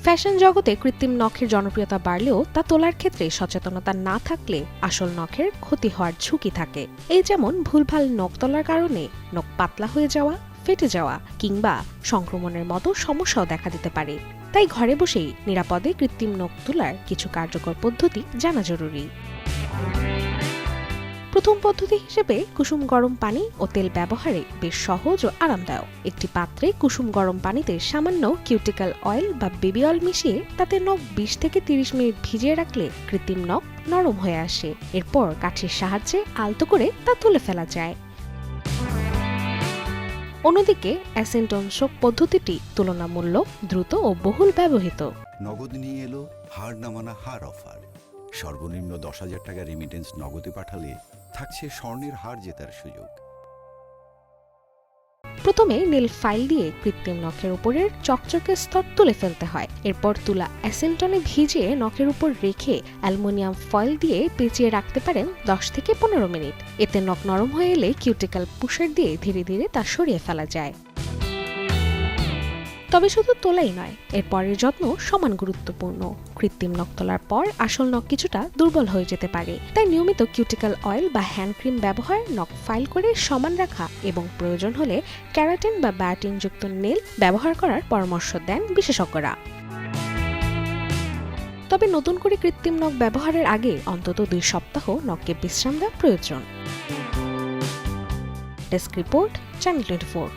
Fashion জগতে কৃত্রিম নখের জনপ্রিয়তা বাড়লেও তা তোলার ক্ষেত্রে সচেতনতা না থাকলে আসল নখের ক্ষতি হওয়ার ঝুঁকি থাকে। এই যেমন ভুলভাল নখ তোলার কারণে নখ পাতলা হয়ে যাওয়া, ফেটে যাওয়া কিংবা সংক্রমণের মতো সমস্যাও দেখা দিতে পারে। তাই ঘরে বসেই নিরাপদে কৃত্রিম নখ তোলার কিছু কার্যকর পদ্ধতি জানা জরুরি। প্রথম পদ্ধতি হিসেবে কুসুম গরম পানি ও তেল ব্যবহারে বেশ সহজ ও আরামদায়ক। একটি পাত্রে কুসুম গরম পানিতে সামান্য কিউটিক্যাল অয়েল বা বেবি অয়েল মিশিয়ে তাতে নখ 20 থেকে 30 মিনিট ভিজিয়ে রাখলে কৃত্রিম নখ নরম হয়ে আসে। এরপর কাঠির সাহায্যে আলতো করে তা তুলে ফেলা যায়। অন্যদিকে অ্যাসেন্টন শোক পদ্ধতিটি তুলনামূলক দ্রুত ও বহুল ব্যবহৃত। নগদ নিয়ে এলো হার না মানা হার অফার। সর্বনিম্ন 10,000 টাকা রেমিটেন্স নগদে পাঠালে থাকছে স্বর্ণের হার জেতার সুযোগ। প্রথমে নীল ফাইল দিয়ে কৃত্রিম নখের উপরের চকচকে স্তর তুলে ফেলতে হয়। এরপর তুলা অ্যাসেন্টনে ভিজিয়ে নখের উপর রেখে অ্যালুমিনিয়াম ফয়েল দিয়ে পেঁচিয়ে রাখতে পারেন 10 থেকে 15 মিনিট। এতে নখ নরম হয়ে এলে কিউটিক্যাল পুশার দিয়ে ধীরে ধীরে তা সরিয়ে ফেলা যায়। তবে শুধু তোলাই নয়, এর পরের যত্ন সমান গুরুত্বপূর্ণ। কৃত্রিম নখ তোলার পর আসল নখ কিছুটা দুর্বল হয়ে যেতে পারে। তাই নিয়মিত কিউটিক্যাল অয়েল বা হ্যান্ড ক্রিম ব্যবহার, নখ ফাইল করে সমান রাখা এবং প্রয়োজন হলে ক্যারাটিন বা বায়োটিন যুক্ত নেল ব্যবহার করার পরামর্শ দেন বিশেষজ্ঞরা। তবে নতুন করে কৃত্রিম নখ ব্যবহারের আগে অন্তত 2 সপ্তাহ নখকে বিশ্রাম দেওয়া প্রয়োজন। Desk report, channel 24।